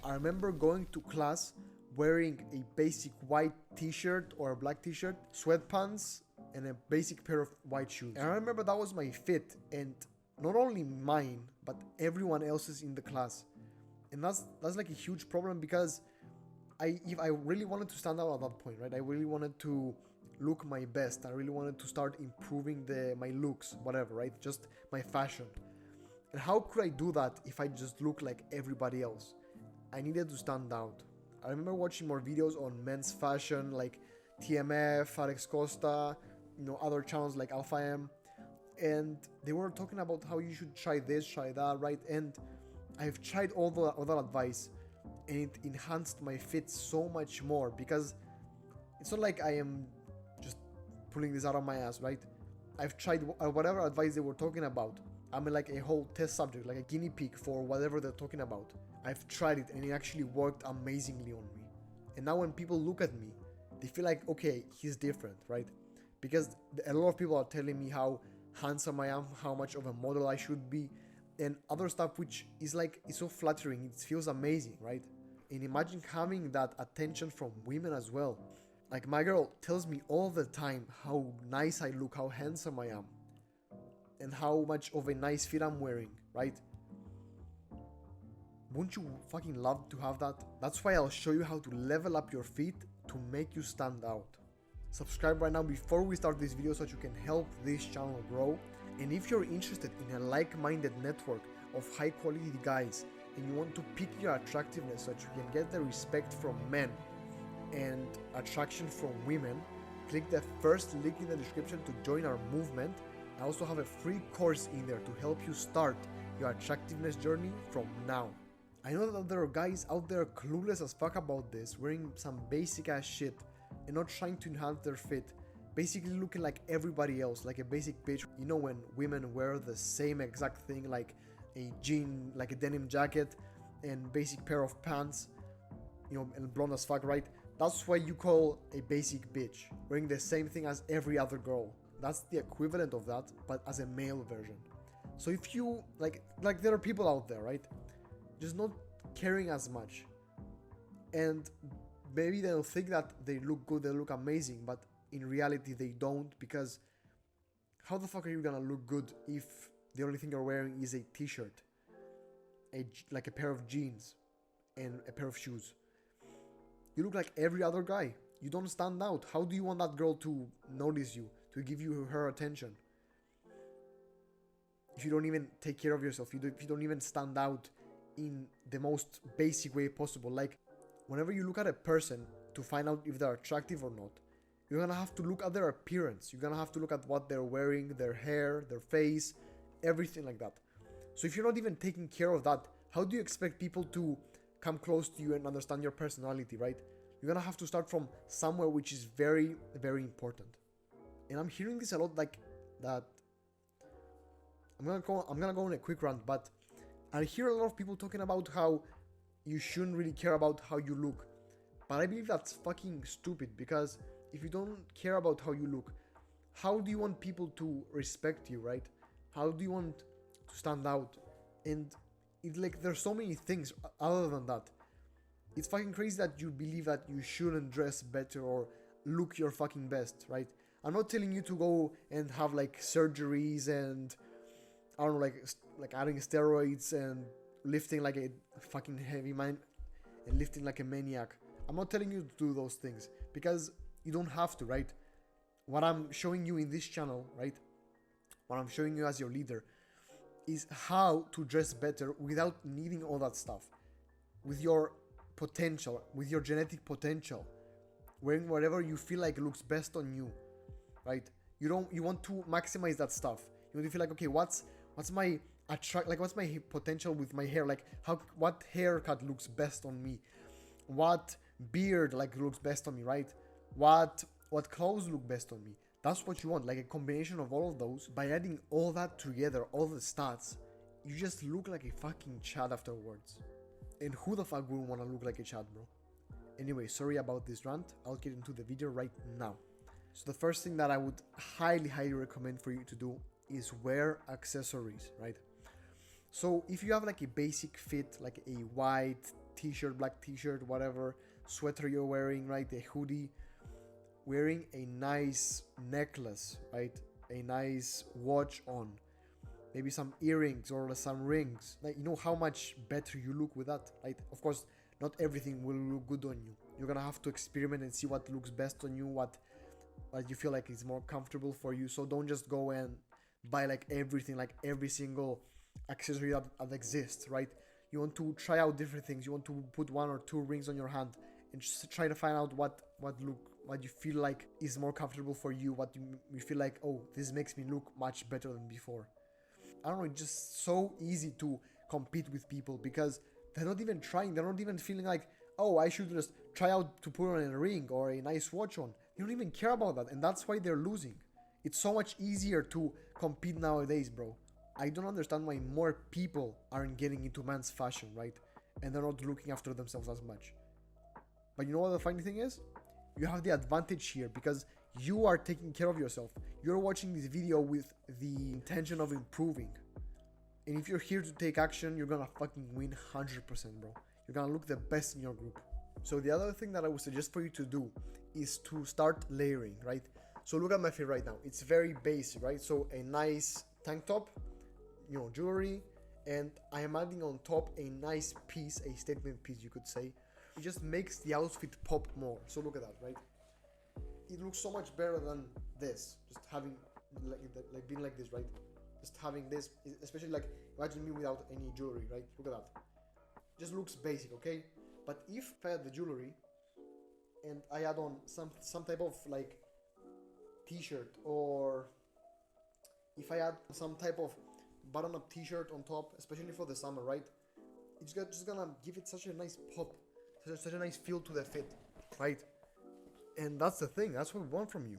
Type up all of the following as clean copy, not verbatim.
I remember going to class wearing a basic white t-shirt or a black t-shirt, sweatpants, and a basic pair of white shoes. And I remember that was my fit, and not only mine, but everyone else's in the class. And that's like a huge problem, because if I really wanted to stand out at that point, right? I really wanted to look my best. I really wanted to start improving my looks, whatever, right? Just my fashion. And how could I do that if I just look like everybody else? I needed to stand out. I remember watching more videos on men's fashion, like TMF, Alex Costa, other channels like Alpha M, and they were talking about how you should try this, try that, right? And I've tried all that advice, and it enhanced my fit so much more, because it's not like I am just pulling this out of my ass, right? I've tried whatever advice they were talking about. I'm like a whole test subject, like a guinea pig for whatever they're talking about. I've tried it, and it actually worked amazingly on me. And now when people look at me, they feel like, okay, he's different, right? Because a lot of people are telling me how handsome I am, how much of a model I should be, and other stuff, which is like, it's so flattering. It feels amazing, right? And imagine having that attention from women as well. Like, my girl tells me all the time how nice I look, how handsome I am, and how much of a nice fit I'm wearing, right? Wouldn't you fucking love to have that? That's why I'll show you how to level up your feet to make you stand out. Subscribe right now before we start this video so that you can help this channel grow. And if you're interested in a like-minded network of high quality guys, and you want to pick your attractiveness so that you can get the respect from men and attraction from women, click the first link in the description to join our movement. I also have a free course in there to help you start your attractiveness journey from now. I know that there are guys out there clueless as fuck about this, wearing some basic ass shit and not trying to enhance their fit, basically looking like everybody else, like a basic bitch. You know, when women wear the same exact thing, like a jean, like a denim jacket and basic pair of pants, and blonde as fuck, right? That's why you call a basic bitch, wearing the same thing as every other girl. That's the equivalent of that, but as a male version. So if you, like there are people out there, right, just not caring as much, and maybe they'll think that they look good, they look amazing, but in reality they don't, because how the fuck are you gonna look good if the only thing you're wearing is a t-shirt, like a pair of jeans and a pair of shoes? You look like every other guy. You don't stand out. How do you want that girl to notice you, to give you her attention, if you don't even take care of yourself, if you don't even stand out in the most basic way possible? Like, whenever you look at a person to find out if they're attractive or not, you're gonna have to look at their appearance. You're gonna have to look at what they're wearing, their hair, their face, everything like that. So if you're not even taking care of that, how do you expect people to come close to you and understand your personality, right? You're gonna have to start from somewhere, which is very, very important. And I'm hearing this a lot, like that. I'm gonna go on a quick rant, but I hear a lot of people talking about how you shouldn't really care about how you look. But I believe that's fucking stupid, because if you don't care about how you look, how do you want people to respect you, right? How do you want to stand out? And there's so many things other than that. It's fucking crazy that you believe that you shouldn't dress better or look your fucking best, right? I'm not telling you to go and have like surgeries and, I don't know, like adding steroids and lifting like a fucking heavy man and lifting like a maniac. I'm not telling you to do those things, because you don't have to, right? What I'm showing you in this channel, right? What I'm showing you as your leader is how to dress better without needing all that stuff. With your potential, with your genetic potential, wearing whatever you feel like looks best on you, right? You want to maximize that stuff. You want to feel like, okay, what's my what's my potential with my hair? Like, what haircut looks best on me? What beard looks best on me, right? What clothes look best on me? That's what you want, like a combination of all of those. By adding all that together, all the stats, you just look like a fucking Chad afterwards. And who the fuck wouldn't want to look like a Chad, bro? Anyway, sorry about this rant. I'll get into the video right now. So the first thing that I would highly recommend for you to do is wear accessories, right? So if you have like a basic fit, like a white t-shirt, black t-shirt, whatever, sweater you're wearing, right, a hoodie, wearing a nice necklace, right, a nice watch on, maybe some earrings or some rings, like, you know how much better you look with that, right? Of course, not everything will look good on you. You're gonna have to experiment and see what looks best on you, what you feel like is more comfortable for you. So don't just go and buy like everything, like every single accessory that exists, right? You want to try out different things. You want to put one or two rings on your hand and just try to find out what you feel like is more comfortable for you, what you feel like, oh, this makes me look much better than before. I don't know, it's just so easy to compete with people because they're not even trying. They're not even feeling like, oh, I should just try out to put on a ring or a nice watch on. They don't even care about that, and that's why they're losing. It's so much easier to compete nowadays, bro. I don't understand why more people aren't getting into men's fashion, right? And they're not looking after themselves as much. But you know what the funny thing is? You have the advantage here because you are taking care of yourself. You're watching this video with the intention of improving. And if you're here to take action, you're gonna fucking win 100%, bro. You're gonna look the best in your group. So the other thing that I would suggest for you to do is to start layering, right? So look at my fit right now. It's very basic, right? So a nice tank top, jewelry, and I am adding on top a nice piece, a statement piece, you could say. It just makes the outfit pop more. So look at that, right? It looks so much better than this, just having like being like this, right? Just having this, especially like imagine me without any jewelry, right? Look at that. Just looks basic, okay? But if I add the jewelry and I add on some type of like t-shirt, or if I add some type of button-up t-shirt on top, especially for the summer, right? It's just gonna give it such a nice pop, such a nice feel to the fit, right? And that's the thing. That's what we want from you.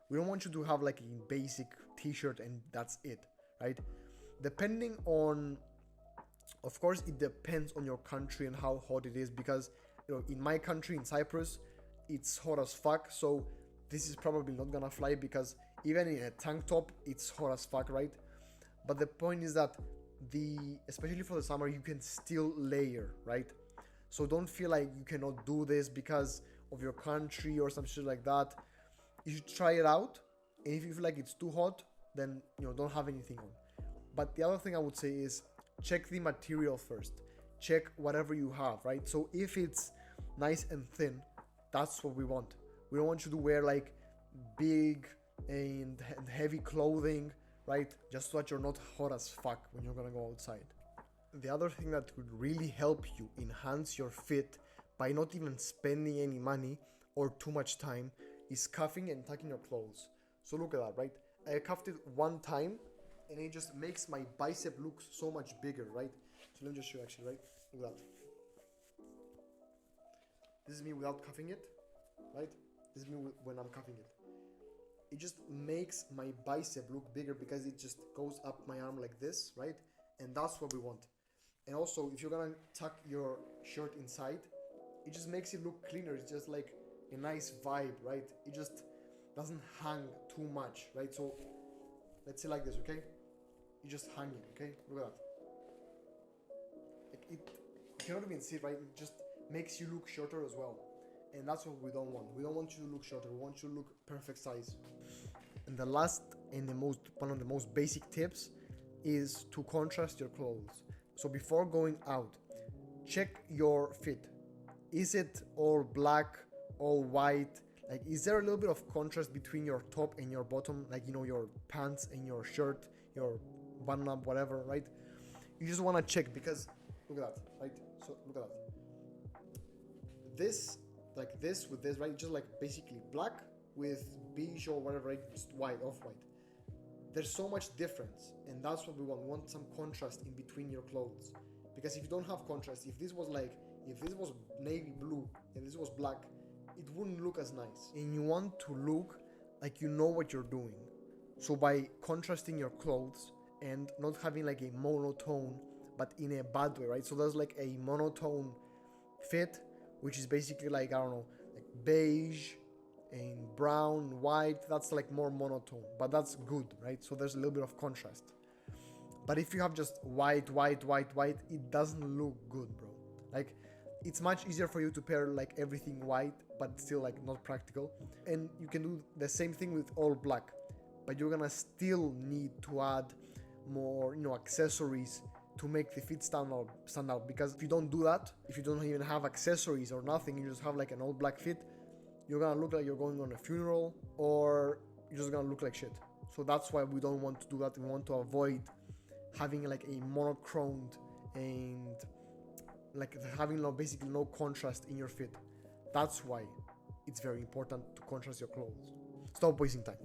We don't want you to have like a basic t-shirt and that's it, right? Depending on, of course, it depends on your country and how hot it is, because in my country, in Cyprus, it's hot as fuck. So this is probably not gonna fly because even in a tank top, it's hot as fuck, right? But the point is that especially for the summer, you can still layer, right? So don't feel like you cannot do this because of your country or some shit like that. You should try it out, and if you feel like it's too hot, then don't have anything on. But the other thing I would say is check the material first. Check whatever you have, right? So if it's nice and thin, that's what we want. We don't want you to wear like big and heavy clothing, right? Just so that you're not hot as fuck when you're gonna go outside. The other thing that could really help you enhance your fit by not even spending any money or too much time is cuffing and tucking your clothes. So look at that, right? I cuffed it one time and it just makes my bicep look so much bigger, right? So let me just show you actually, right? Look at that. This is me without cuffing it, right? This is me when I'm cuffing it. It just makes my bicep look bigger because it just goes up my arm like this, right? And that's what we want. And also, if you're gonna tuck your shirt inside, it just makes it look cleaner. It's just like a nice vibe, right? It just doesn't hang too much, right? So let's say like this, okay? You just hang it, okay? Look at that. Like you cannot even see it, right? It just makes you look shorter as well. And that's what we don't want. We don't want you to look shorter. We want you to look perfect size. And the last and one of the most basic tips is to contrast your clothes. So before going out, check your fit. Is it all black, all white? Like, is there a little bit of contrast between your top and your bottom? Like, your pants and your shirt, your button up, whatever, right? You just want to check because look at that, right? So look at that. This, like this with this, right? Just like basically black with beige or whatever, right? Just white, off-white. There's so much difference, and that's what we want. We want some contrast in between your clothes. Because if you don't have contrast, if this was navy blue and this was black, it wouldn't look as nice. And you want to look like you know what you're doing. So by contrasting your clothes and not having like a monotone, but in a bad way, right? So there's like a monotone fit, which is basically like, I don't know, like beige and brown, white. That's like more monotone, but that's good, right? So there's a little bit of contrast. But if you have just white, it doesn't look good, bro. Like, it's much easier for you to pair like everything white, but still like not practical. And you can do the same thing with all black, but you're gonna still need to add more, accessories to make the fit stand out. Because if you don't do that, if you don't even have accessories or nothing, you just have like an all black fit, you're gonna look like you're going on a funeral, or you're just gonna look like shit. So that's why we don't want to do that. We want to avoid having like a monochromed and like having basically no contrast in your fit. That's why it's very important to contrast your clothes. Stop wasting time.